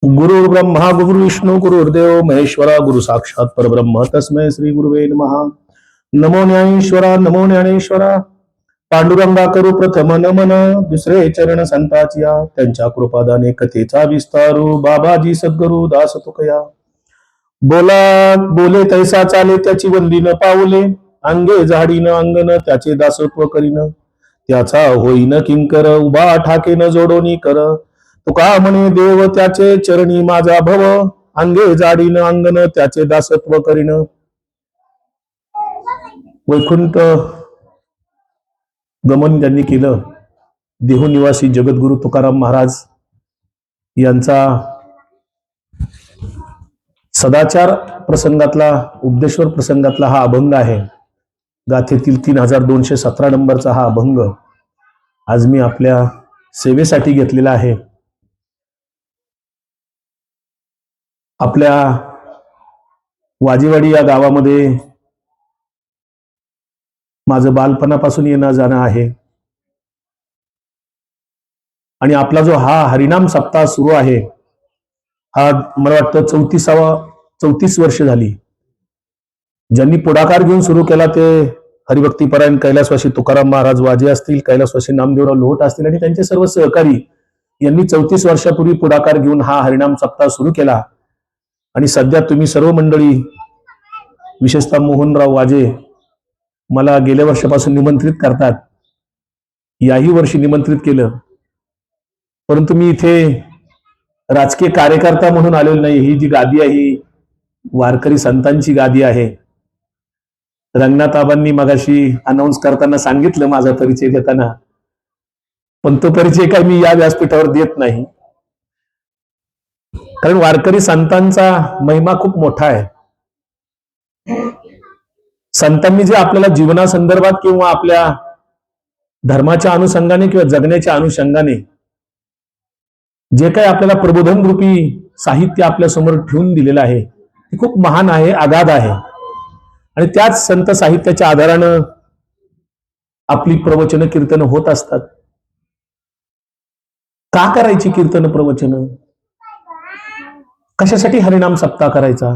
गुरुर् ब्रह्मा गुरुर्विष्णू गुरुर्देव महेश्वरा गुरु साक्षात परब्रह्म तस्मै श्री गुरुवे नमः. नमो ज्ञानेश्वरा नमो ज्ञानेश्वरा. पांडुरंगा करू प्रथम नमन, दुसरे चरण संताचिया, त्यांच्या कृपादाने कथेचा विस्तारू, बाबाजी सद्गुरु दास तुकया. बोला बोले तैसा चाले त्याची वंदी न पावले, अंगे झाडीन अंगण त्याचे दासत्व करीन, त्याचा होईन किंकर उभा ठाकेन जोडोनी कर. तुका म्हणे देव त्याचे चरणी माझा भव, अंगे जाडीन अंगण त्याचे दासत्व करीन. वैकुंठ गमन ज्यांनी केलं, देहू निवासी जगद्गुरु तुकाराम महाराज यांचा सदाचार प्रसंगातला, उपदेश्वर प्रसंगातला हा अभंग आहे. गाथेतील 3217 नंबरचा हा अभंग आज मी आपल्या सेवेसाठी घेतलेला आहे. आपल्या वाजेवाडी या गावामध्ये माझं बालपणापासून येणं जाणं आहे आणि आपला जो हा हरिनाम सप्ताह सुरू आहे, हा मला वाटतं 34 वर्ष झाली. ज्यांनी पुढाकार घेऊन सुरू केला ते हरिभक्तीपरायण कैलासवासी तुकाराम महाराज वाजे असतील, कैलासवासी नामदेवराव लोहट असतील आणि त्यांचे सर्व सहकारी यांनी 34 वर्षापूर्वी पुढाकार घेऊन हा हरिनाम सप्ताह सुरू केला. आणि सध्या तुम्ही सर्व मंडळी, विशेषतः मोहनराव वाजे मला गेल्या वर्षापासून निमंत्रित करतात. याही वर्षी निमंत्रित केलं, परंतु मी इथे राजकीय कार्यकर्ता म्हणून आलेलो नाही. ही जी गादी आहे ही वारकरी संतांची गादी आहे. रंगनाथाबांनी मगाशी अनाऊन्स करताना सांगितलं माझा परिचय देताना, पण तो परिचय काय मी या व्यासपीठावर देत नाही, कारण वारकरी संतांचा महिमा खूप मोठा आहे. संतांनी जे आपल्याला जीवनासंदर्भात किंवा आपल्या धर्माच्या अनुषंगाने किंवा जगण्याच्या अनुषंगाने जे काही आपल्याला प्रबोधन रूपी साहित्य आपल्या समोर ठेवून दिलेलं आहे ते खूप महान आहे, अगाध आहे. आणि त्याच संत साहित्याच्या आधारानं आपली प्रवचन कीर्तन होत असतात. का करायची कीर्तन प्रवचन? कशासाठी हरिनाम सप्ताह करायचा?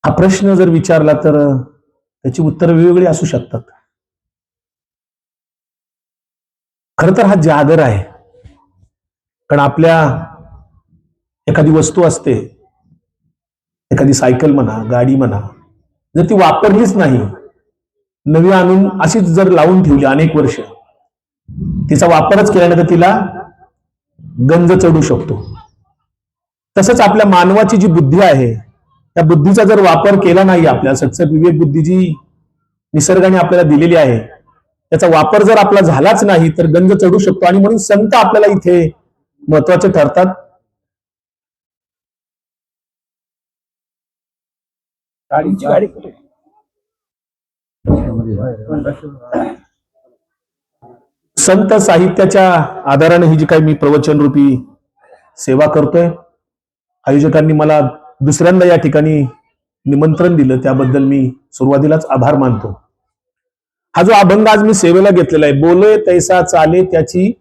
हा प्रश्न जर विचारला तर त्याची उत्तर वेगवेगळी असू शकतात. खर तर हा जागर आहे. कारण आपल्या एखादी वस्तू असते, एखादी सायकल म्हणा, गाडी म्हणा, जर ती वापरलीच नाही, नवी आणून अशीच जर लावून ठेवली अनेक वर्ष, तिचा वापरच केल्यानंतर तिला गंज चढू शकतो. तसंच आपल्या मानवाची जी बुद्धी आहे, त्या बुद्धीचा जर वापर केला नाही, आपल्या सत्सद विवेक बुद्धी जी निसर्गाने आपल्याला दिलेली आहे, त्याचा वापर जर आपला झालाच नाही तर गंज चढू शकतो. आणि म्हणून संत आपल्याला इथे महत्वाचे ठरतात. गाडी कुठे? संत साहित्याच्या आधाराने ही जी काही मी प्रवचन रूपी सेवा करतोय, आयोजकांनी मला दुसऱ्यांदा या ठिकाणी निमंत्रण दिलं, त्याबद्दल मी सुरुवातीलाच आभार मानतो. हा जो अभंग आज मी सेवेला घेतलेला आहे, बोले तैसा चाले त्याची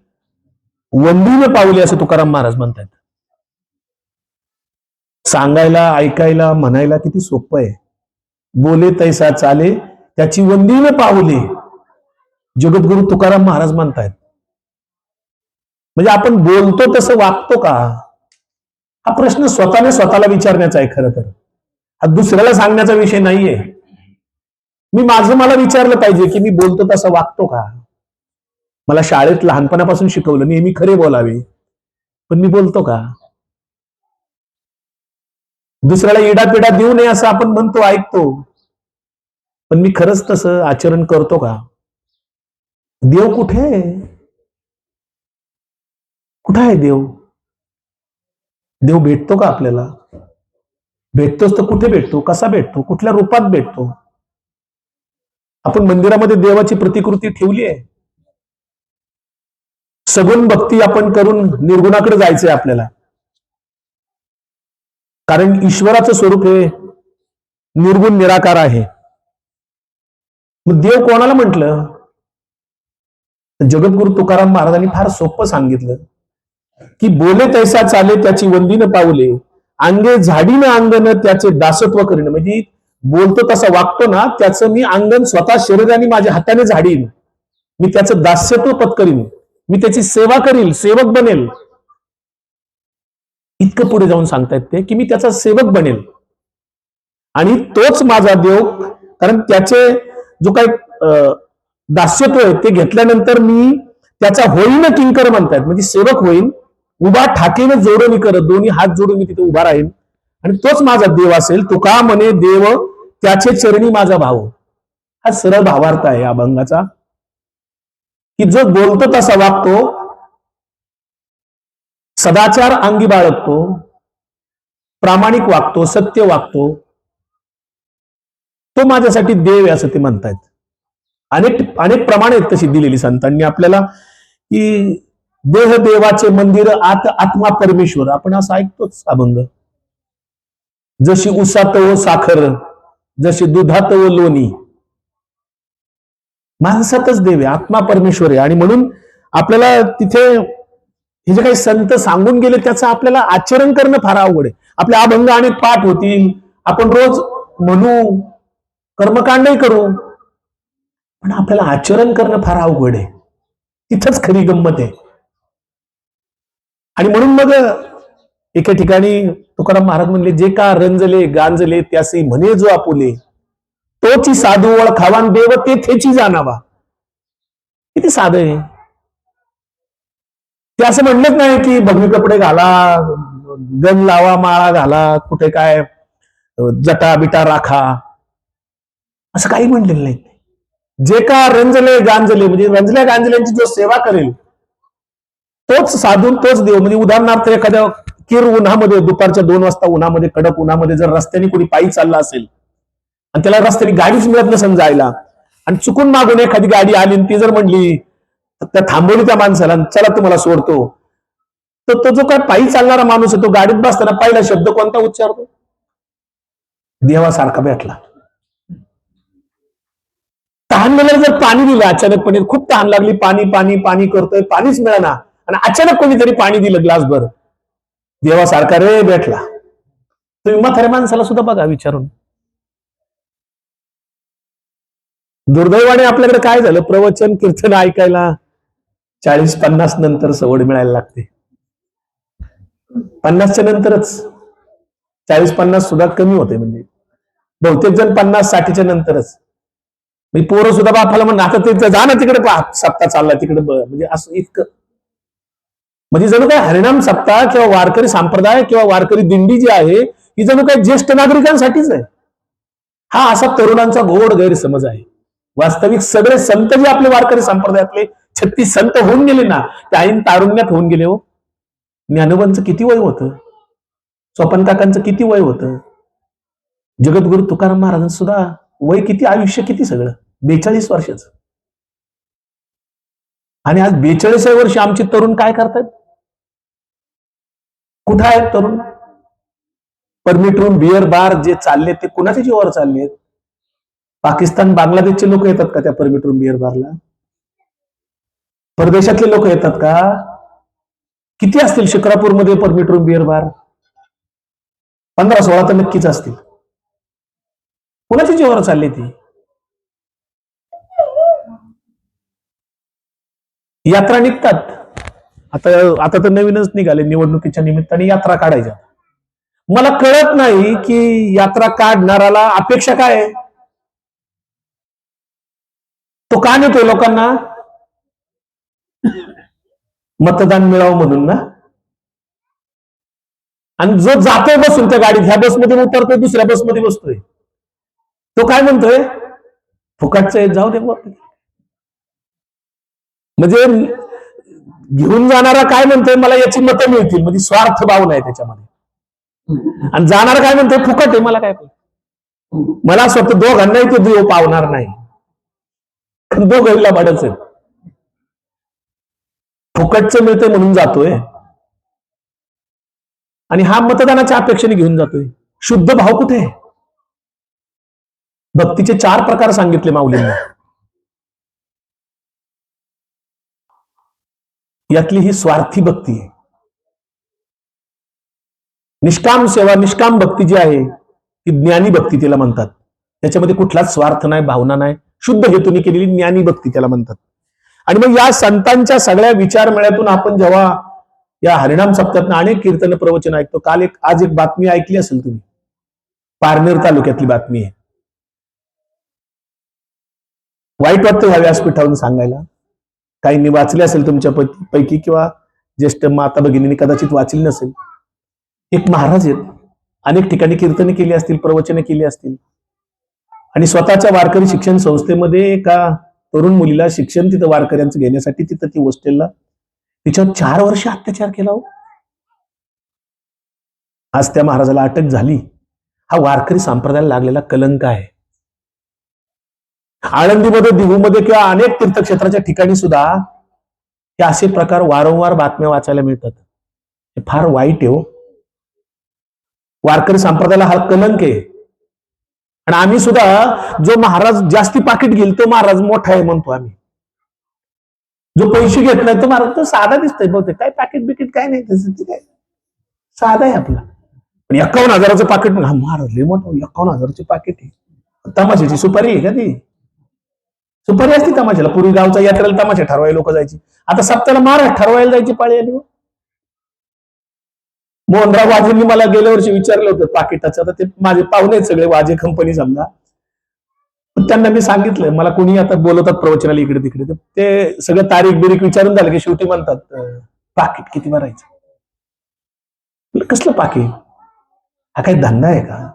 वंदी न पावली, असं तुकाराम महाराज म्हणतात. सांगायला, ऐकायला, म्हणायला किती सोपं आहे. बोले तैसा चाले त्याची वंदी न पावली, जगद्गुरु तुकाराम महाराज म्हणतायत. म्हणजे आपण बोलतो तसं वागतो का? हा प्रश्न स्वतःला विचारण्याचा आहे. खरं तर हा दुसऱ्याला सांगण्याचा विषय नाहीये. मी मला विचारलं पाहिजे की मी बोलतो तसं वागतो का? मला शाळेत लहानपणापासून शिकवलं नेहमी खरे बोलावे, पण मी बोलतो का? दुसऱ्याला इडापिडा देऊ नये असं आपण म्हणतो, ऐकतो, पण मी खरंच तसं आचरण करतो का? देव कुठे? कुठे आहे देव? देव भेटतो का आपल्याला? भेटतोच तर कुठे भेटतो? कसा भेटतो? कुठल्या रूपात भेटतो? आपण मंदिरामध्ये देवाची प्रतिकृती ठेवली आहे. सगुण भक्ती आपण करून निर्गुणाकडे जायचंय आपल्याला, कारण ईश्वराचं स्वरूप हे निर्गुण निराकार आहे. मग देव कोणाला म्हटलं? जगद्गुरु तुकाराम महाराजांनी फार सोपं सांगितलं. की बोले तैसा चाले त्याची वंदीन पावले, अंगे झाडीन अंगण त्याचे दासत्व करीन. म्हणजे बोलतो तसा वागतो ना, त्याचं मी अंगण स्वतः शरीराने माझ्या हाताने झाडीन, मी त्याचं दास्यत्व पत्करीन, मी त्याची सेवा करील, सेवक बनेल. इतकं पुढे जाऊन सांगतायत ते की मी त्याचा सेवक बनेल आणि तोच माझा देव. कारण त्याचे जो काही दास्यत्व आहे ते घेतल्यानंतर मी त्याचा होईन किंकर म्हणतायत, म्हणजे सेवक होईन, उभा ठाकेनं जोडणी करत, दोन्ही हात जोडून मी तिथे उभा राहीन आणि तोच माझा देव असेल. तुका म्हणे देव त्याचे चरणी माझा भाव. हा सरळ भावार्थ आहे अभंगाचा, की जो बोलतो तसा वागतो, सदाचार अंगी बाळगतो, प्रामाणिक वागतो, सत्य वागतो, तो माझ्यासाठी देव आहे असं ते म्हणतायत. अनेक अनेक प्रमाणे तशी दिलेली संतांनी आपल्याला, की देह देवाचे मंदिर, आत आत्मा परमेश्वर. आपण असं ऐकतोच अभंग. जशी उसात व साखर, जशी दुधात व लोणी. माणसातच देव आहे, आत्मा परमेश्वर आहे. आणि म्हणून आपल्याला तिथे हे जे काही संत सांगून गेले त्याचं आपल्याला आचरण करणं फार अवघड आहे. आपले अभंग अनेक पाठ होतील, आपण रोज म्हणू, कर्मकांडही करू, पण आपल्याला आचरण करणं फार अवघड आहे. तिथंच खरी गंमत आहे. आणि म्हणून मग एके ठिकाणी तुकाराम महाराज म्हणले, जे का रंजले गांजले त्यासी म्हणे जो आपुले, तोची साधू ओळखावान देव तेथेची जाणावा. किती साधं आहे. ते असं म्हणलंच नाही की भगवी कपडे घाला, गण लावा, माळा घाला, कुठे काय जटा बिटा राखा, असं काही म्हणलेलं नाही. जे का रंजले गांजले, म्हणजे रंजल्या गांजल्यांची जो सेवा करेल तोच साधू, तोच देव. म्हणजे उदाहरणार्थ एखाद्या किर उन्हामध्ये, दुपारच्या 2 वाजता उन्हामध्ये, कडक उन्हामध्ये जर रस्त्याने कोणी पायी चालला असेल आणि त्याला रस्त्याने गाडीच मिळत नसेल जायला, आणि चुकून मागून एखादी गाडी आली आणि ती जर म्हणली, त्या थांबवली त्या माणसाला, चला तुम्हाला सोडतो, तर तो जो काय पायी चालणारा माणूस आहे तो गाडीत बसताना पहिला शब्द कोणता उच्चारतो? देवासारखा भेटला. तहानलेल्याला जर पाणी दिलं अचानकपणे, खूप तहान लागली, पाणी पाणी पाणी करतोय, पाणीच मिळाना, आणि अचानक कोणीतरी पाणी दिलं ग्लासभर, देवासारखा रे भेटला. तुम्ही म्हाताऱ्या माणसाला सुद्धा बघा विचारून. दुर्दैवाने आपल्याकडे काय झालं, प्रवचन कीर्तन ऐकायला 40-50 नंतर सवड मिळायला लागते. 50च्या नंतरच, 40-50 सुद्धा कमी होते. म्हणजे बहुतेक जण 50-60च्या नंतरच. म्हणजे पोरं सुद्धा बापाला म्हणून, आता ते जा ना तिकडे, सप्ताह चालला तिकडे, म्हणजे असं इतकं. म्हणजे जणू काय हरिनाम सप्ताह किंवा वारकरी संप्रदाय किंवा वारकरी दिंडी जी आहे ही जणू काय ज्येष्ठ नागरिकांसाठीच आहे. हा असा तरुणांचा घोर गैरसमज आहे. वास्तविक सगळे संत जे आपले वारकरी संप्रदायातले 36 संत होऊन गेले ना, ते ऐन तारुण्यात होऊन गेले. हो, ज्ञानोबांचं किती वय होतं, स्वपन काकांचं किती वय होतं, जगद्गुरु तुकाराम महाराजांचं सुद्धा वय किती, आयुष्य किती, सगळं 42 वर्षाचं. आणि आज 42व्या वर्षी आमचे तरुण काय करतात? कुठं आहेत तरुण? परमिट रूम, बिअर बार जे चालले ते कुणाच्या जीवावर चालले? पाकिस्तान, बांगलादेशचे लोक येतात का त्या परमिट रूम, बिअर बारला? परदेशातले लोक येतात का? किती असतील शिक्रापूरमध्ये परमिट रूम, बिअर बार? 15-16 तर नक्कीच असतील. कुणाच्या जीवावर चालली ती? यात्रा निघतात आता. आता तर नवीनच निघाले, निवडणुकीच्या निमित्ताने यात्रा काढायच्या. मला कळत नाही की यात्रा काढणाराला अपेक्षा काय आहे. तो का नेतोय लोकांना? मतदान मिळावं म्हणून ना. आणि जो जातोय बसून त्या गाडीत, ह्या बसमध्ये उतरतोय, दुसऱ्या बसमध्ये बसतोय, तो काय म्हणतोय? फुकटचं जाऊ दे. म्हणजे घेऊन जाणारा काय म्हणतोय? मला याची मतं मिळतील, म्हणजे स्वार्थ भावना आहे त्याच्यामध्ये. आणि जाणारा काय म्हणतोय? फुकट आहे, मला काय, मला असं वाटतं दोघांनाही तो देव पावणार नाही. दोघांना भाडच आहे. फुकटचं मिळतंय म्हणून जातोय आणि हा मतदानाच्या अपेक्षेने घेऊन जातोय. शुद्ध भाव कुठे आहे? भक्तीचे 4 प्रकार सांगितले माऊलींनी. यातली ही स्वार्थी भक्ती आहे. निष्काम सेवा, निष्काम भक्ती जी आहे ती ज्ञानी भक्ती तिला म्हणतात. त्याच्यामध्ये कुठलाच स्वार्थ नाही, भावना नाही, शुद्ध हेतूने केलेली ज्ञानी भक्ती त्याला म्हणतात. आणि मग या संतांच्या सगळ्या विचार मेळ्यातून आपण जेव्हा या हरिनाम सप्ताहात अनेक कीर्तन प्रवचन ऐकतो. आज एक बातमी ऐकली असेल तुम्ही, पारनेर तालुक्यातली बातमी आहे. वाईट वाटतं ह्या व्यासपीठावरून सांगायला. काहींनी वाचले असेल तुमच्या पैकी किंवा ज्येष्ठ माता भगिनींनी कदाचित वाचली नसेल. एक महाराज आहेत, अनेक ठिकाणी कीर्तने केली असतील, प्रवचने केली असतील, आणि स्वतःच्या वारकरी शिक्षण संस्थेमध्ये एका तरुण मुलीला शिक्षण तिथं वारकऱ्यांचं घेण्यासाठी तिथं ती हॉस्टेलला तिच्यावर 4 वर्ष अत्याचार केला हो. आज त्या महाराजाला अटक झाली. हा वारकरी संप्रदायाला लागलेला कलंक आहे. आळंदीमध्ये, दिघूमध्ये किंवा अनेक तीर्थक्षेत्राच्या ठिकाणी सुद्धा हे असे प्रकार वारंवार बातम्या वाचायला मिळतात. हे फार वाईट आहे हो. वारकरी संप्रदायाला हा कलंक आहे. आणि आम्ही सुद्धा जो महाराज जास्ती पाकिट घेईल तो महाराज मोठा आहे म्हणतो आम्ही. जो पैसे घेत नाही तो महाराज तो साधा दिसतोय बहुतेक, काय पाकिट बिकिट काय नाही त्याचं, काय साधा आहे आपला. पण 51,000चं पाकिट, महाराज लय मोठं 51,000चे पाकिट आहे. तमाशाची सुपारी आहे का ती? सुपारी असती तमाशाला. पूर्वी गावचा यात्रेला तमाशा ठरवायला लोक जायची. आता सप्त्याला महाराज ठरवायला जायची पाळी आली. मोहनराव वाजेंनी मला गेल्या वर्षी विचारलं होतं पाकिटाचं. आता ते माझे पाहुणे आहेत सगळे, वाजे कंपनी समजा. त्यांना मी सांगितलं, मला कोणी आता बोलवतात प्रवचनाला इकडे तिकडे, तर ते सगळं तारीख बिरीख विचारून झालं की शेवटी म्हणतात पाकिट किती भरायचं. कसलं पाकिट? हा काही धंदा आहे का?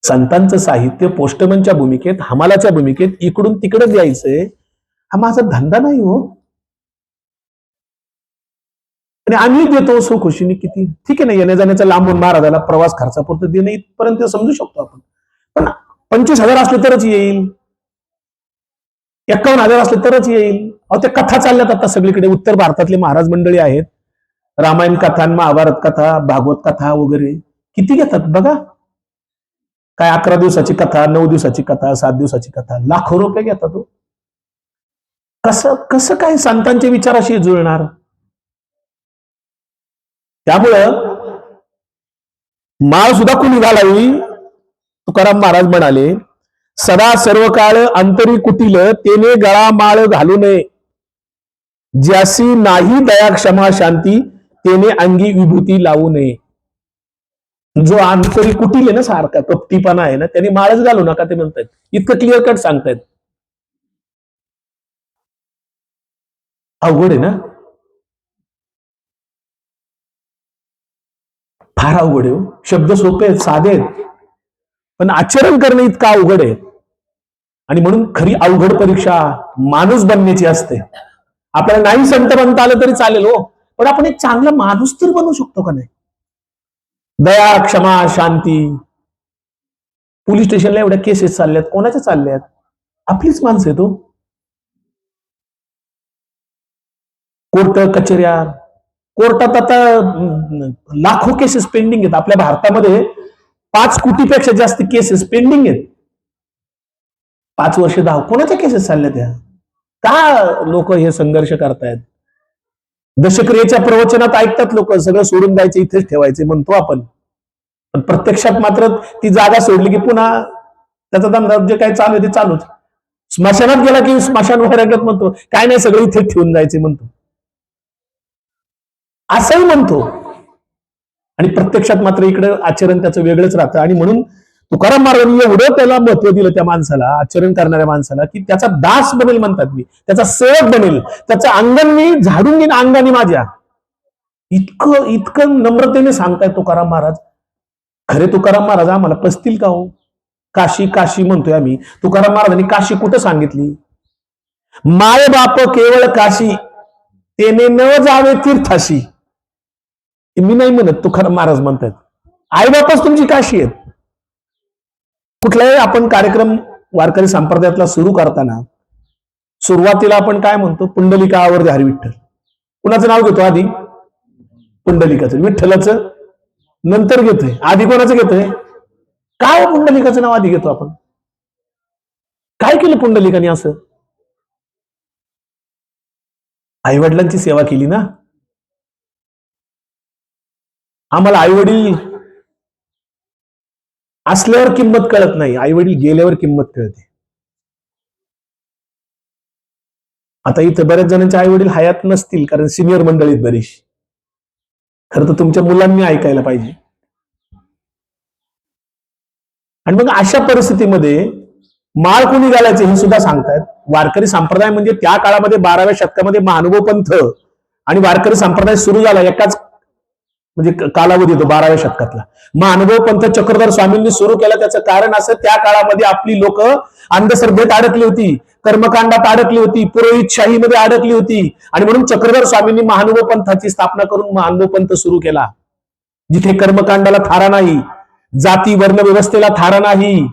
संतांचं साहित्य पोस्टमनच्या भूमिकेत, हमालाच्या भूमिकेत इकडून तिकडे द्यायचंय, हा माझा धंदा नाही हो. आणि आम्ही देतो सुखुशीने किती, ठीक आहे ना, येण्या जाण्याचा लांबून महाराजाला प्रवास खर्चापुरतं देणं इथपर्यंत समजू शकतो आपण. पण 25,000 असले तरच येईल, 51,000 असले तरच येईल. अहो त्या कथा चालल्यात आता सगळीकडे. उत्तर भारतातले महाराज मंडळी आहेत, रामायण कथा, महाभारत कथा, भागवत कथा वगैरे किती घेतात बघा. काय 11 दिवसाची कथा, 9 दिवसाची कथा, 7 दिवसाची कथा, लाखो रुपये घेतात हो. कसं कसं काय संतांच्या विचाराशी जुळणार? त्यामुळं माळ सुद्धा कुणी घालावी. तुकाराम महाराज म्हणाले, सदा सर्व काळ अंतरी कुटील, तेने गळा माळ घालू नये. ज्यासी नाही दया क्षमा शांती, तेने अंगी विभूती लावू नये. जो अंतरी कुटील आहे ना, सारखा कपटीपणा आहे ना, त्यांनी माळच घालू नका ते म्हणतायत. इतकं क्लिअर कट सांगतायत. अवघड आहे ना, फार अवघड आहे. शब्द सोपे आहेत, साधे आहेत, पण आचरण करणे इतकं अवघड आहे. आणि म्हणून खरी अवघड परीक्षा माणूस बनण्याची असते. आपल्याला नाही संत बनता आलं तरी चालेल हो, पण आपण एक चांगला माणूस तर बनवू शकतो का नाही? दया क्षमा शांती. पोलीस स्टेशनला एवढ्या केसेस चालल्यात, कोणाच्या चालल्यात? आपलीच माणसं आहेत. कोर्ट कचेऱ्या, कोर्टात आता लाखो केसेस पेंडिंग आहेत. आपल्या भारतामध्ये 5 कोटीपेक्षा जास्त केसेस पेंडिंग आहेत. 5 वर्ष 10 कोणाच्या केसेस चालल्या त्या? का लोक हे संघर्ष करतायत? दशक्रियेच्या प्रवचनात ऐकतात लोक, सगळं सोडून द्यायचं, इथेच ठेवायचे म्हणतो आपण. पण प्रत्यक्षात मात्र ती जागा सोडली की पुन्हा त्याचा धंदा जे काय चालू आहे ते चालूच. स्मशानात गेला की स्मशान वैराग्यात म्हणतो, काय नाही सगळं इथेच ठेवून जायचे म्हणतो, असंही म्हणतो. आणि प्रत्यक्षात मात्र इकडे आचरण त्याचं वेगळंच राहतं. आणि म्हणून तुकाराम महाराजांनी एवढं त्याला महत्व दिलं, त्या माणसाला, आचरण करणाऱ्या माणसाला, की त्याचा दास बनेल म्हणतात मी, त्याचा सेवक बनेल, त्याचं अंगण मी झाडून घेईन अंगाने माझ्या. इतकं इतकं नम्रतेने सांगतायत तुकाराम महाराज. खरे तुकाराम महाराज आम्हाला पसतील का हो? काशी काशी म्हणतोय आम्ही. तुकाराम महाराजांनी काशी कुठं सांगितली? माय बाप केवळ काशी, तेने न जावे तीर्थाशी. मी नाही म्हणत, तुकाराम महाराज म्हणतात. आई बापच तुमची काशी आहेत. कुठलाही आपण कार्यक्रम वारकरी संप्रदायातला सुरू करताना सुरुवातीला आपण काय म्हणतो? पुंडलिका आवर्ते हरी विठ्ठल. कुणाचं नाव घेतो आधी? पुंडलिकाचं. विठ्ठलाचं नंतर घेतोय. आधी कोणाचं घेतोय? काय पुंडलिकाचं नाव आधी घेतो आपण? काय केलं पुंडलिकाने असं? आई वडिलांची सेवा केली ना. आम्हाला आई वडील असल्यावर किंमत कळत नाही, आई वडील गेल्यावर किंमत कळते. आता इथं बऱ्याच जणांचे आई वडील हयात नसतील, कारण सिनियर मंडळीत बरीचशी. खरं तर तुमच्या मुलांनी ऐकायला पाहिजे. आणि मग अशा परिस्थितीमध्ये माळ कोणी घालायचे हे सुद्धा सांगतायत. वारकरी संप्रदाय म्हणजे त्या काळामध्ये 12व्या शतकामध्ये महानुभव पंथ आणि वारकरी संप्रदाय सुरू झाला एकाच म्हणजे कालावधी येतो 12व्या शतकातला. महानुभव पंथ चक्रधर स्वामींनी सुरू केला. त्याचं कारण असं, त्या काळामध्ये आपली लोक अंधश्रद्धेत अडकली होती, कर्मकांडात अडकली होती, पुरोहित शाहीमध्ये अडकली होती, आणि म्हणून चक्रधर स्वामींनी महानुभव पंथाची स्थापना करून महानुभव पंथ सुरू केला. जिथे कर्मकांडाला थारा नाही, जाती वर्ण व्यवस्थेला थारा नाही,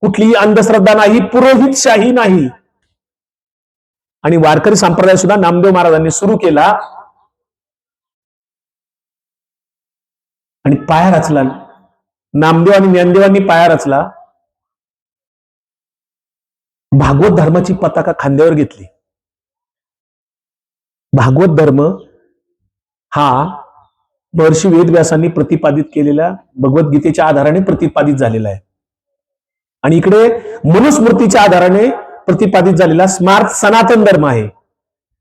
कुठलीही अंधश्रद्धा नाही, पुरोहित शाही नाही. आणि वारकरी संप्रदाय सुद्धा नामदेव महाराजांनी सुरू केला आणि पाया रचला. नामदेव आणि ज्ञानदेवांनी पाया रचला. भागवत धर्माची पताका खांद्यावर घेतली. भागवत धर्म हा महर्षी वेदव्यासांनी प्रतिपादित केलेल्या भगवद्गीतेच्या आधाराने प्रतिपादित झालेला आहे. आणि इकडे मनुस्मृतीच्या आधाराने प्रतिपादित झालेला स्मार्त सनातन धर्म आहे.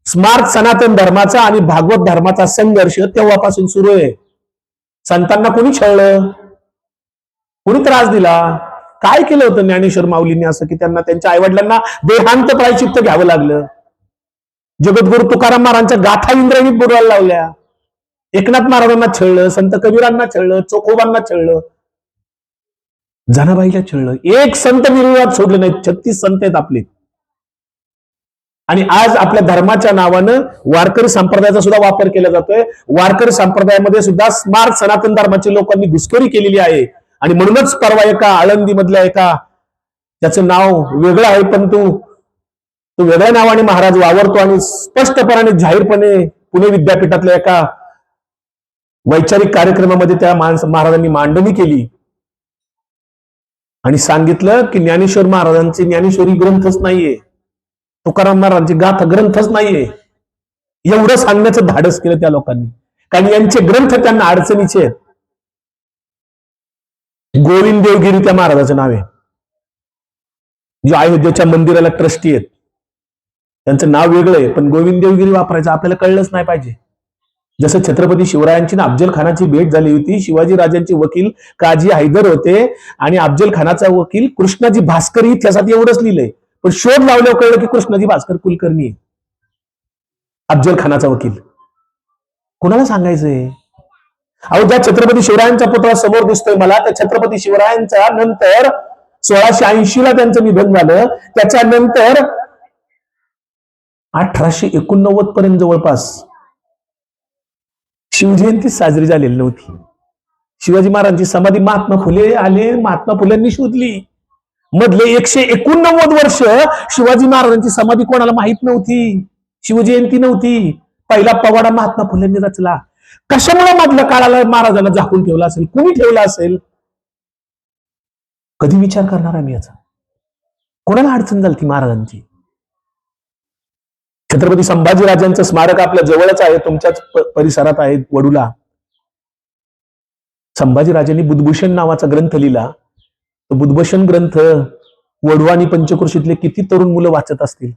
स्मार्त सनातन धर्माचा आणि भागवत धर्माचा संघर्ष तेव्हापासून सुरू आहे. संतांना कोणी छळलं, कोणी त्रास दिला, काय केलं होतं ज्ञानेश्वर माऊलींनी असं की त्यांना त्यांच्या आईवडिलांना देहांत प्रायश्चित्त घ्यावं लागलं? जगद्गुरु तुकाराम महाराजांच्या गाथा इंद्रायणीत बोलायला लावल्या. एकनाथ महाराजांना छळलं, संत कबीरांना छळलं, चोखोबांना छळलं, जनाबाईला छळलं. एक संत निर्विवाद सोडले नाहीत. 36 संत आहेत आपले. आणि आज आपल्या धर्माच्या नावानं वारकरी संप्रदायाचा सुद्धा वापर केला जातोय. वारकरी संप्रदायामध्ये सुद्धा स्मार्त सनातन धर्माची लोकांनी घुसखोरी केलेली आहे. आणि म्हणूनच परवा एका आळंदी मधल्या एका, त्याचं नाव वेगळं आहे पण तो वेगळ्या नावाने महाराज वावरतो आणि स्पष्टपणे जाहीरपणे पुणे विद्यापीठातल्या एका वैचारिक कार्यक्रमामध्ये त्या महाराजांनी मांडणी केली आणि सांगितलं की ज्ञानेश्वर महाराजांचे ज्ञानेश्वरी ग्रंथच नाहीये, तुकाराम महाराजांचे गाथा ग्रंथच नाहीये. एवढं सांगण्याचं धाडस केलं त्या लोकांनी, कारण यांचे ग्रंथ त्यांना अडचणीचे आहेत. गोविंद देवगिरी त्या महाराजाचं नाव आहे, जे अयोध्येच्या मंदिराला ट्रस्टी आहेत. त्यांचं नाव वेगळं आहे, पण गोविंद देवगिरी वापरायचं आपल्याला कळलंच नाही पाहिजे. जसं छत्रपती शिवरायांची अफजल खानाची भेट झाली होती. शिवाजी राजांचे वकील काजी हैदर होते आणि अफजल खानाचा वकील कृष्णाजी भास्कर, इतिहासात एवढंच लिहिलंय, पण शोध लावल्यावर कळलं की कृष्णाजी भास्कर कुलकर्णी आहे, अफजल खानाचा वकील. कोणाला सांगायचंय? अहो, ज्या छत्रपती शिवरायांचा पुतळा समोर दिसतोय मला, त्या छत्रपती शिवरायांच्या नंतर 1680 ला त्यांचं निधन झालं. त्याच्यानंतर 1889 पर्यंत जवळपास शिवजयंती साजरी झालेली नव्हती. शिवाजी महाराजांची समाधी महात्मा फुले आले, महात्मा फुल्यांनी शोधली. मधले 189 वर्ष शिवाजी महाराजांची समाधी कोणाला माहित नव्हती, शिवजयंती नव्हती. पहिला पवाडा महात्मा फुल्यांनी रचला. कशामुळे मधल्या काळाला महाराजांना झाकून ठेवला असेल? कोणी ठेवला असेल? कधी विचार करणार आम्ही याचा? कोणाला अडचण झाली ती महाराजांची? छत्रपती संभाजीराजांचं स्मारक आपल्या जवळच आहे, तुमच्याच परिसरात आहे, वडूला. संभाजीराजांनी बुधभूषण नावाचा ग्रंथ लिहिला. तो बुधभूषण ग्रंथ वडू आणि पंचक्रोशीतले किती तरुण मुलं वाचत असतील.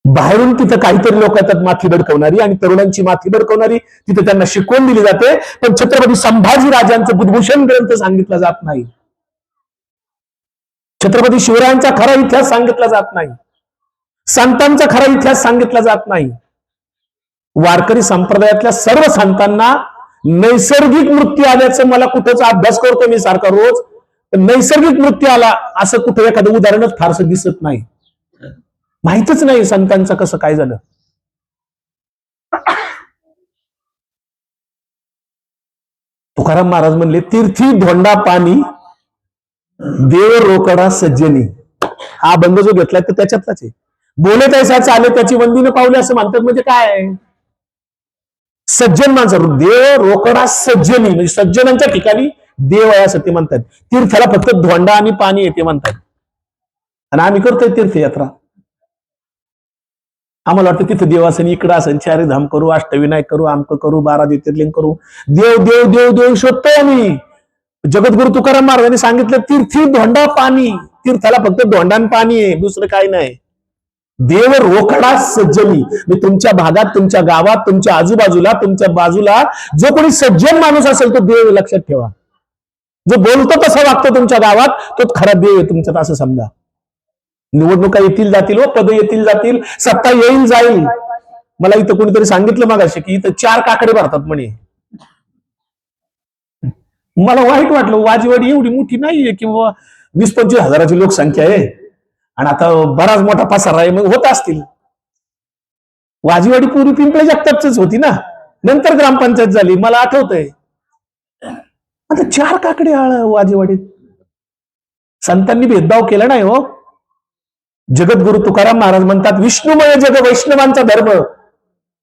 बाहेरून तिथं काहीतरी लोक येतात माथी भडकवणारी, आणि तरुणांची माथी भडकवणारी, तिथे त्यांना शिकवण दिली जाते. पण छत्रपती संभाजीराजांचं बुधभूषण ग्रंथ सांगितला जात नाही. छत्रपती शिवरायांचा खरा इतिहास सांगितला जात नाही. संतांचा खरा इतिहास सांगितला जात नाही. वारकरी संप्रदायातल्या सर्व संतांना नैसर्गिक मृत्यू आल्याचं, मला कुठंच अभ्यास करतो मी सारखा रोज, नैसर्गिक मृत्यू आला असं कुठं एखादं उदाहरणच फारसं दिसत नाही. माहितच नाही संतांचं कसं काय झालं. तुकाराम महाराज म्हणले, तीर्थी धोंडा पाणी देव रोकडा सज्जनी. हा अभंग जो घेतलाय तर त्याच्यातलाच आहे. बोले तैसा चाले त्याची वंदीनं पावले असं म्हणतात. म्हणजे काय? सज्जन माणसं, देव रोकडा सज्जनी, म्हणजे सज्जनांच्या ठिकाणी देव आहे असं ते म्हणतात. तीर्थाला फक्त धोंडा आणि पाणी येते म्हणतात. आणि आम्ही करतोय तीर्थयात्रा. आम्हाला वाटतं तिथं देव असेल, इकडं असेल, चारी धाम करू, अष्टविनायक करू, आमक करू, 12 ज्योतिर्लिंग करू, देव देव देव देव शोधतोय आम्ही. जगद्गुरु तुकाराम महाराजांनी सांगितलं, तीर्थी धोंडा पाणी. तीर्थाला फक्त धोंडा आणि पाणी आहे, दुसरं काही नाही. देव रोकडा सज्जनी. मी तुमच्या भागात, तुमच्या गावात, तुमच्या आजूबाजूला, तुमच्या बाजूला जो कोणी सज्जन माणूस असेल तो देव, लक्षात ठेवा. जो बोलतो तसं वागतो तुमच्या गावात, तो खरा देव आहे तुमच्यात, असं समजा. निवडणुका येतील जातील, व पद येतील जातील, सत्ता येईल जाईल. मला इथं कोणीतरी सांगितलं मगाशी की इथं 4 काकडे भरतात म्हणे. मला वाईट वाटलं, वाजीवाडी एवढी मोठी नाहीये किंवा 20-25 हजाराची लोकसंख्या आहे आणि आता बराच मोठा पसारा आहे, मग होत असतील. वाजीवाडी पूर्वी पिंपळे जगतापच होती ना, नंतर ग्रामपंचायत झाली, मला आठवतंय. आता 4 काकडे वाजीवाडीत. संतांनी भेदभाव केला नाही हो. जगद्गुरु तुकाराम महाराज म्हणतात, विष्णुमय जग वैष्णवांचा धर्म,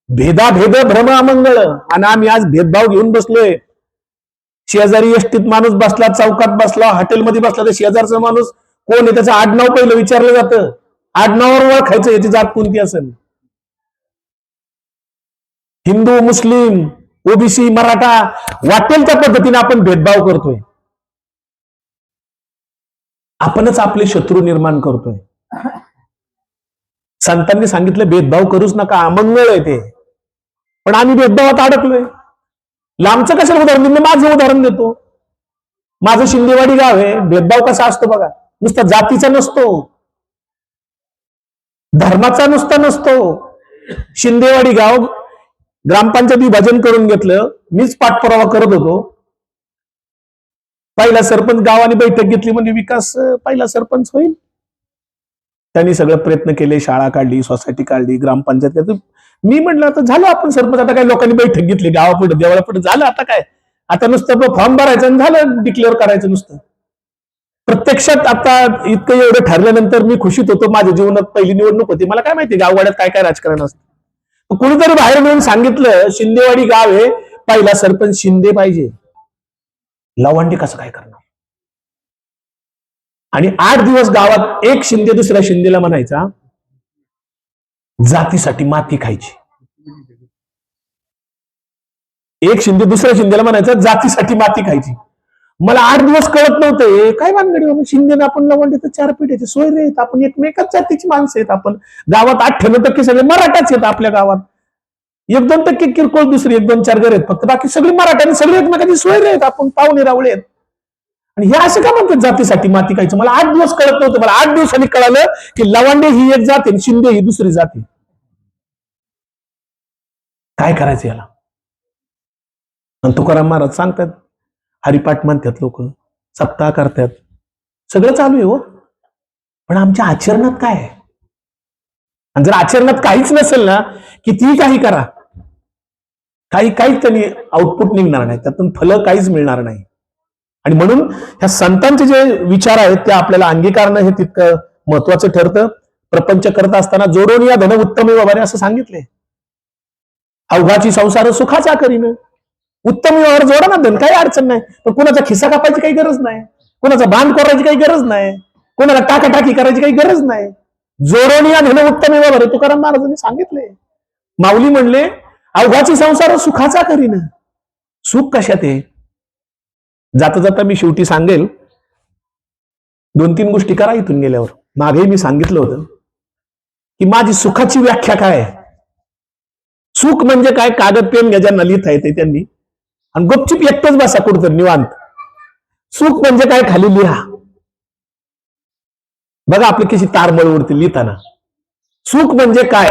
भेदाभेद भ्रम अमंगळ. आणि आम्ही आज भेदभाव घेऊन बसलोय. शेजारी एसटीत माणूस बसला, चौकात बसला, हॉटेलमध्ये बसला, तर शेजारचा माणूस कोण आहे त्याचं आडनाव पहिलं विचारलं जातं. आडनावावर ओळखायचं याची जात कोणती असेल. हिंदू, मुस्लिम, ओबीसी, मराठा, वाटेल त्या पद्धतीने आपण भेदभाव करतोय. आपणच आपले शत्रू निर्माण करतोय. संतांनी सांगितलं भेदभाव करूच नका, अमंगळ आहे ते. पण आम्ही भेदभावात अडकलोय. लांबचं कशाला उदाहरण देतो, माझं उदाहरण देतो. माझं शिंदेवाडी गाव आहे. भेदभाव कसा असतो बघा, नुसता जातीचा नसतो, धर्माचा नुसता नसतो. शिंदेवाडी गाव ग्रामपंचायत विभाजन करून घेतलं, मीच पाठपुरावा करत होतो. पहिला सरपंच गावाने बैठक घेतली, म्हणजे विकास पहिला सरपंच होईल. त्यांनी सगळे प्रयत्न केले, शाळा काढली, सोसायटी काढली, ग्रामपंचायत. मी म्हटलं आता झालं आपण सरपंच, आता काय लोकांनी बैठक घेतली गावापुढे, देवापुढे, झालं आता काय, आता नुसतं फॉर्म भरायचं आणि झालं, डिक्लेअर करायचं नुसतं. प्रत्यक्षात आता इतकं एवढं ठरल्यानंतर मी खुशीत होतो. माझ्या जीवनात पहिली निवडणूक होती. मला काय माहिती गाववाड्यात काय काय राजकारण असतं. कुणीतरी बाहेर मिळून सांगितलं शिंदेवाडी गाव आहे, पहिला सरपंच शिंदे पाहिजे. लवांडी कसं काय करणार. आणि 8 दिवस गावात एक शिंदे दुसऱ्या शिंदेला म्हणायचा, जातीसाठी माती खायची. एक शिंदे दुसऱ्या शिंदेला म्हणायचा, जातीसाठी माती खायची. मला 8 दिवस कळत नव्हतं काय भानगडी बाबा. शिंदेला आपण लवंडी तर 4 पिढ्याचे सोयरे आहेत, आपण एकमेकाच जातीची माणसं आहेत. आपण गावात 98% सगळे मराठाच आहेत. आपल्या गावात 1-2% किरकोळ दुसरी 1-2-4 घर आहेत फक्त, बाकी सगळी मराठा, सगळे एकमेकाची सोयरे आहेत. आपण पाहुणे रावळे आहेत. आणि हे असं का म्हणतात जातीसाठी माती खायचं. मला 8 दिवस कळत नव्हतं. मला 8 दिवसांनी कळालं की लवांडे ही एक जात आहे, शिंदे ही दुसरी जात आहे. काय करायचं याला. आणि तुकाराम महाराज सांगतात, हरिपाठ म्हणतात लोक, सप्ताह करतात, सगळं चालू आहे हो. पण आमच्या आचरणात काय आहे. आणि जर आचरणात काहीच नसेल ना, कितीही काही करा, काहीच त्यांनी आउटपुट निघणार नाही, त्यातून फलं काहीच मिळणार नाही. आणि म्हणून ह्या संतांचे जे विचार आहेत ते आपल्याला अंगीकारणं हे तितकं महत्वाचं ठरतं. प्रपंच करत असताना जोडून या धन उत्तम व्यवहार असं सांगितले. अवघाची संसार सुखाचा करीन. उत्तम व्यवहार जोडा ना, धन काही अडचण नाही. पण कुणाचा खिस्सा कापायची काही गरज नाही, कुणाचा बांध करायची काही गरज नाही, कोणाला टाकाटाकी करायची काही गरज नाही. जोडून या धन उत्तम व्यवहार तुकाराम महाराजांनी सांगितले. माऊली म्हणले, अवघाची संसार सुखाचा करीन. सुख कशात आहे. जाता जाता मी शेवटी सांगेल, 2-3 गोष्टी करा इथून गेल्यावर. मागेही मी सांगितलं होतं की माझी सुखाची व्याख्या काय आहे. सुख म्हणजे काय, कागद पेन घ्या, ज्यांना लिहिता येते त्यांनी, आणि गपचिप एकटंच बसा कुठं निवांत. सुख म्हणजे काय, खाली लिहा. बघा आपली कशी तारमळ उडते लिहिताना. सुख म्हणजे काय,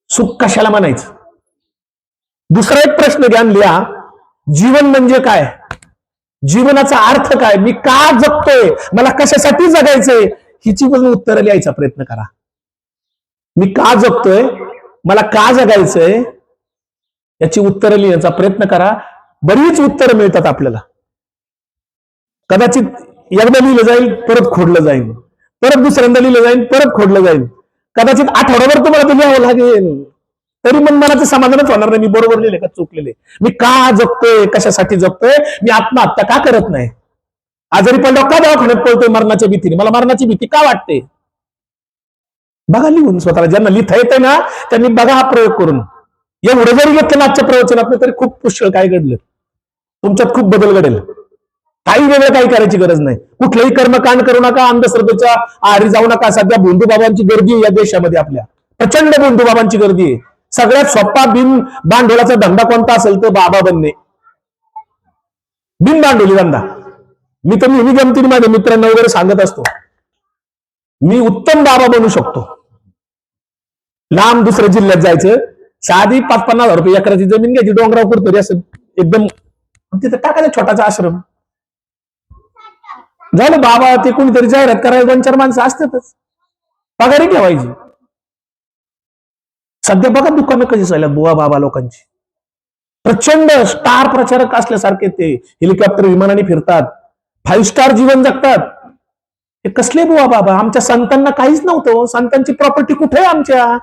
सुख कशाला म्हणायचं. दुसरा एक प्रश्न घ्या, लिहा, जीवन म्हणजे काय, जीवनाचा अर्थ काय, मी का जगतोय, मला कशासाठी जगायचंय, हिची पण उत्तरं लिहायचा प्रयत्न करा. मी का जगतोय, मला का जगायचंय, याची उत्तरं लिहायचा प्रयत्न करा. बरीच उत्तरं मिळतात आपल्याला. कदाचित एकदा लिहिलं जाईल, परत खोडलं जाईल, परत दुसऱ्यांदा लिहिलं जाईल, परत खोडलं जाईल. कदाचित आठवड्याभर तुम्हाला ते लिहावं लागेल, तरी पण मनाचं समाधानच होणार नाही. मी बरोबर लिहिले का चुकलेले, मी का जगतोय, कशासाठी जगतोय, मी आत्महत्या का करत नाही, आजारी पडलो का दवाखान्यात पळतोय मरणाच्या भीतीने, मला मरणाची भीती का वाटते. बघा लिहून स्वतःला, ज्यांना लिहिता येते ना त्यांनी बघा हा प्रयोग करून. एवढं जरी घेतलं आजच्या प्रवचनात तरी खूप पुष्कळ काय घडलं, तुमच्यात खूप बदल घडेल. काही वेगळं काही करायची गरज नाही. कुठलंही कर्मकांड करू नका, अंधश्रद्धेच्या आहारी जाऊ नका. सध्या भोंदूबाबांची गर्दी आहे या देशामध्ये, आपल्या प्रचंड भोंदूबाबांची गर्दी आहे. सगळ्यात सोपा बिन भांडवलाचा धंदा कोणता असेल तर बाबा बनणे, बिन भांडवली धंदा. मी तर नेहमी गमतीने माझ्या मित्रांना वगैरे सांगत असतो, मी उत्तम बाबा बनू शकतो. लांब दुसऱ्या जिल्ह्यात जायचं, साधी 5-50,000 एकराची जमीन घ्यायची, डोंगरावर कुठतरी असं एकदम, तिथं टाकायचा छोटासा आश्रम. झालं बाबा, ते कोणीतरी जाहिरात करायला 2-4 माणसं असतातच, पगारी ठेवायची. सध्या बघा दुकानं कशी चालल्यात बुवा बाबा लोकांची, प्रचंड स्टार प्रचारक असल्यासारखे ते हेलिकॉप्टर विमानाने फिरतात, 5 स्टार जीवन जगतात. हे कसले बुवा बाबा? आमच्या संतांना काहीच नव्हतं. संतांची प्रॉपर्टी कुठे आहे? आमच्या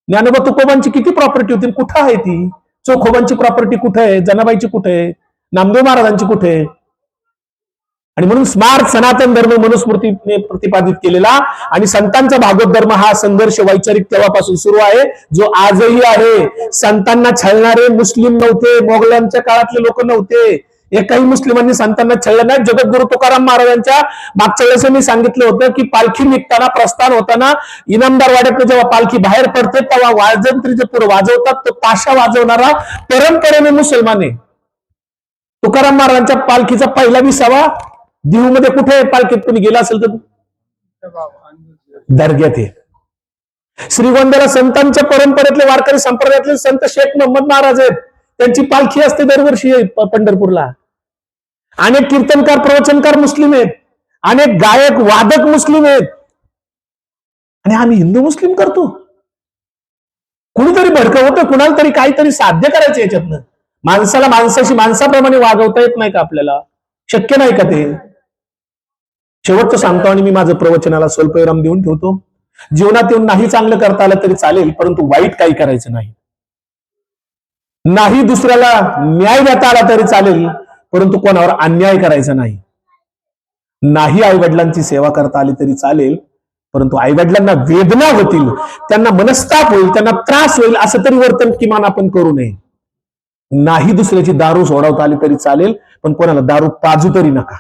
ज्ञानोबा तुकोबांची किती प्रॉपर्टी होती, कुठं आहे ती? चोखोबांची प्रॉपर्टी कुठे आहे? जनाबाईची कुठे आहे? नामदेव महाराजांची कुठे आहे? आणि म्हणून स्मार्ट सनातन धर्म मनुस्मृतीने प्रतिपादित केलेला आणि संतांचा भागवत धर्म हा संघर्ष वैचारिक तेव्हापासून सुरू आहे, जो आजही आहे. संतांना छळणारे मुस्लिम नव्हते, मोगलांच्या काळातले लोक नव्हते. एकाही मुस्लिमांनी संतांना छळलं नाही. जगद्गुरु तुकाराम महाराजांच्या मागच्या वेळेस मी सांगितलं होतं की पालखी निघताना, प्रस्थान होताना इनामदार वाड्यात जेव्हा पालखी बाहेर पडते तेव्हा वाजंत्रीचे पूर वाजवतात, तो ताशा वाजवणारा परंपरेने मुसलमान आहे. तुकाराम महाराजांच्या पालखीचा पहिला विसावा दीव मध्ये कुठे पालखीत कोणी गेला असेल तर दर्ग्यात आहे. श्रीगोंद्याला संतांच्या परंपरेतले वारकरी संप्रदायातले संत शेख मोहम्मद महाराज आहेत, त्यांची पालखी असते दरवर्षी पंढरपूरला. अनेक कीर्तनकार प्रवचनकार मुस्लिम आहेत, अनेक गायक वादक मुस्लिम आहेत, आणि आम्ही हिंदू मुस्लिम करतो. कुणीतरी भडकवतं, कुणाला तरी काहीतरी साध्य करायचं याच्यातनं. माणसाला माणसाशी माणसाप्रमाणे वागवता येत नाही का आपल्याला? शक्य नाही का ते? शेवटचं सांगतो आणि मी माझं प्रवचनाला स्वल्पविराम देऊन ठेवतो. जीवनात येऊन नाही चांगलं करता आलं तरी चालेल, परंतु वाईट काही करायचं नाही. नाही दुसऱ्याला न्याय देता आला तरी चालेल, परंतु कोणावर अन्याय करायचा नाही. नाही आईवडिलांची सेवा करता आली तरी चालेल, परंतु आईवडिलांना वेदना होतील, त्यांना मनस्ताप होईल, त्यांना त्रास होईल असं तरी वर्तन किमान आपण करू नये. नाही दुसऱ्याची दारू सोडवता आली तरी चालेल, पण कोणाला दारू पाजू तरी नका.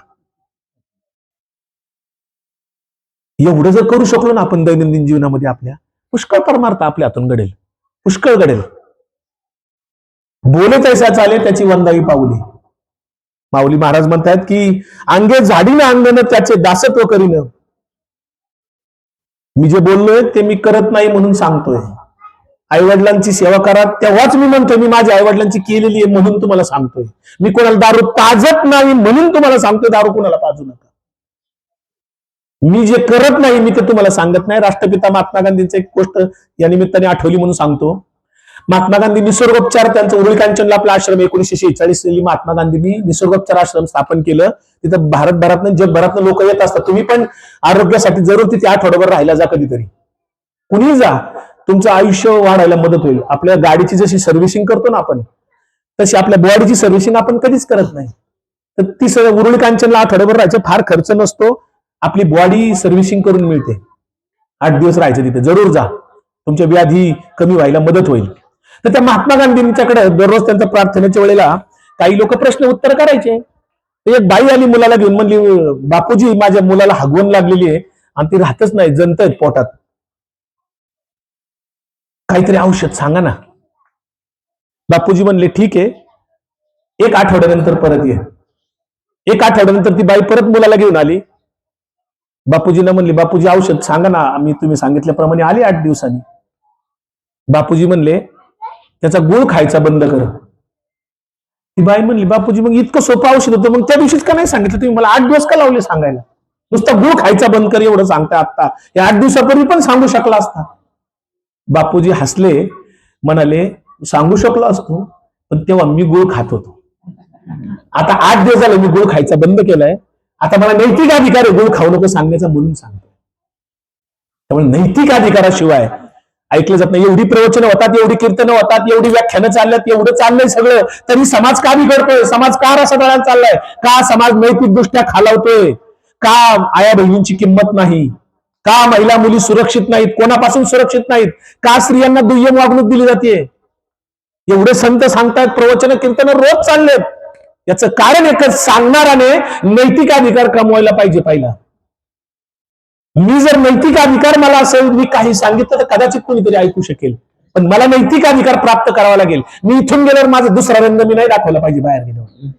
एवढं जर करू शकलो ना आपण दैनंदिन जीवनामध्ये, आपल्या पुष्कळ परमार्थ आपल्या हातून घडेल, पुष्कळ घडेल. बोले तैसा चाले त्याची वंदावी पाऊली. माऊली महाराज म्हणतात की अंगे झाडीनं अंगण त्याचे दासत्व करीन. मी जे बोललोय ते मी करत नाही म्हणून सांगतोय. आईवडिलांची सेवा करा तेव्हाच मी म्हणतोय, मी माझ्या आईवडिलांची केलेली आहे म्हणून तुम्हाला सांगतोय. मी कोणाला दारू पाजत नाही म्हणून तुम्हाला सांगतोय दारू कोणाला पाजू नका. मी जे करत नाही मी ते तुम्हाला सांगत नाही. राष्ट्रपिता महात्मा गांधींची एक गोष्ट या निमित्ताने आठवली म्हणून सांगतो. महात्मा गांधी निसर्गोपचार, त्यांचं उरुळी कांचनला आपला आश्रम 1946 साली महात्मा गांधींनी निसर्गोपचार आश्रम स्थापन केलं. तिथं भारतभरातनं जगभरातनं लोक येत असतात. तुम्ही पण आरोग्यासाठी जरूर तिथे आठवडाभर राहायला जा कधीतरी, कुणीही जा. तुमचं आयुष्य वाढायला मदत होईल. आपल्या गाडीची जशी सर्व्हिसिंग करतो ना आपण, तशी आपल्या बॉडीची सर्व्हिसिंग आपण कधीच करत नाही. तर ती उरुळी कांचनला आठवडाभर राहायचं, फार खर्च नसतो, आपली बॉडी सर्व्हिसिंग करून मिळते. 8 दिवस राहायचं तिथे, जरूर जा, तुमच्या व्याधी कमी व्हायला मदत होईल. तर त्या महात्मा गांधींच्याकडे दररोज त्यांच्या प्रार्थनेच्या वेळेला काही लोक प्रश्न उत्तर करायचे. एक बाई आली मुलाला घेऊन, म्हणली बापूजी माझ्या मुलाला हगवण लागलेली आहे आणि ती राहतच नाही, जंतय पोटात, काहीतरी औषध सांगा ना. बापूजी म्हणले ठीक आहे, 1 आठवड्यानंतर परत ये. 1 आठवड्यानंतर ती बाई परत मुलाला घेऊन आली. बापूजींना म्हणली बापूजी औषध सांगा ना. मी तुम्ही सांगितल्याप्रमाणे आली 8 दिवसांनी. बापूजी म्हणले त्याचा गुळ खायचा बंद कर. ती बाई म्हणली बापूजी मग इतकं सोपं औषध होतं, मग त्या दिवशीच का नाही सांगितलं तुम्ही मला? 8 दिवस का लावले सांगायला? नुसता गुळ खायचा बंद कर एवढं सांगता आता, या 8 दिवसापूर्वी पण सांगू शकला असता. बापूजी हसले, म्हणाले सांगू शकलो असतो, पण तेव्हा मी गुळ खात होतो. आता 8 दिवस झाले मी गुळ खायचा बंद केलाय, आता मला नैतिक अधिकार आहे गुळ खाऊ नको सांगण्याचा म्हणून सांगतो. त्यामुळे नैतिक अधिकाराशिवाय ऐकलं जात नाही. एवढी प्रवचनं होतात, एवढी कीर्तनं होतात, एवढी व्याख्यानं चालल्यात, एवढं चाललंय सगळं, तरी समाज का बिघडतोय? समाज का रसा दळायला चाललाय? का समाज नैतिक दृष्ट्या खालावतोय? का आया बहिणींची किंमत नाही? का महिला मुली सुरक्षित नाहीत? कोणापासून सुरक्षित नाहीत? का स्त्रियांना दुय्यम वागणूक दिली जाते? एवढे संत सांगतायत, प्रवचन कीर्तन रोज चाललेत. याचं कारण एकच, सांगणाराने नैतिक अधिकार कमवायला पाहिजे. पहिला मी जर नैतिक अधिकार मला असेल, मी काही सांगितलं तर कदाचित कोणीतरी ऐकू शकेल, पण मला नैतिक अधिकार प्राप्त करावा लागेल. मी इथून गेल्यावर माझा दुसरा रंग मी नाही दाखवला पाहिजे बाहेर गेल्यावर.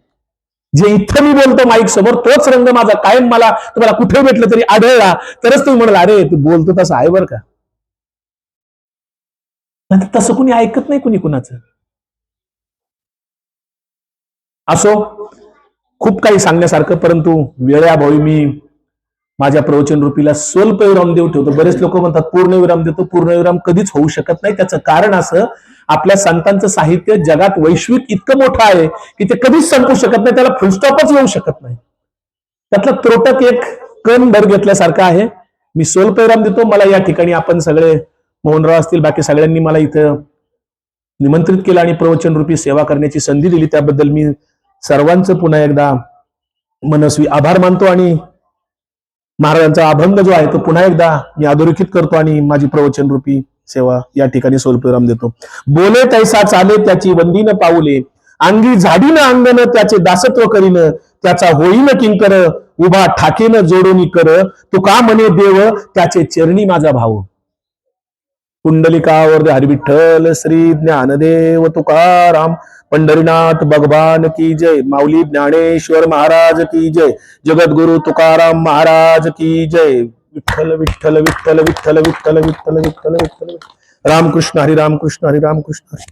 जे इथं मी बोलतो माईक समोर, तोच रंग माझा कायम मला तुम्हाला कुठे भेटलं तरी आढळला, तरच तुम्ही म्हणाल अरे तू बोलतो तसं आहे बरं का. तसं कुणी ऐकत नाही कुणी कुणाचं. असो, खूप काही सांगण्यासारखं, परंतु वेळेअभावी मी माझ्या प्रवचन रूपीला स्वल्प विराम देऊ ठेवतो. बरेच लोक म्हणतात पूर्णविराम देतो. पूर्णविराम कधीच होऊ शकत नाही. त्याचं कारण असं, आपल्या संतांचं साहित्य जगात वैश्विक इतकं मोठं आहे की ते कधीच संपू शकत नाही, त्याला फुलस्टॉपच येऊ शकत नाही. त्यातलं त्रोटक एक कण भर घेतल्यासारखं आहे. मी स्वल्प विराम देतो. मला या ठिकाणी आपण सगळे, मोहनराव असतील, बाकी सगळ्यांनी मला इथं निमंत्रित केलं आणि प्रवचन रूपी सेवा करण्याची संधी दिली, त्याबद्दल मी सर्वांचं पुन्हा एकदा मनस्वी आभार मानतो. आणि महाराजांचा अभंग जो आहे तो पुन्हा एकदा मी अधोरेखित करतो आणि माझी प्रवचन रूपी सेवा या ठिकाणी स्वल्पविराम देतो. बोले तैसा चाले त्याची वंदीन पाऊले, अंगी झाडीन अंगण त्याचे दासत्व करीन, त्याचा होईन किंकर उभा ठाकेन जोडोनी कर, तुका म्हणे देव त्याचे चरणी माझा भाऊ. पुंडलिकावर हरिविठ्ठल श्री ज्ञानदेव तुकाराम पंढरीनाथ भगवान की जय. माऊली ज्ञानेश्वर महाराज की जय. जगद्गुरु तुकाराम महाराज की जय. विठ्ठल विठ्ठल विठ्ठल विठ्ठल विठ्ठल विठ्ठल विठ्ठल विठ्ठल. रामकृष्ण हरी रामकृष्ण हरी रामकृष्ण हरी.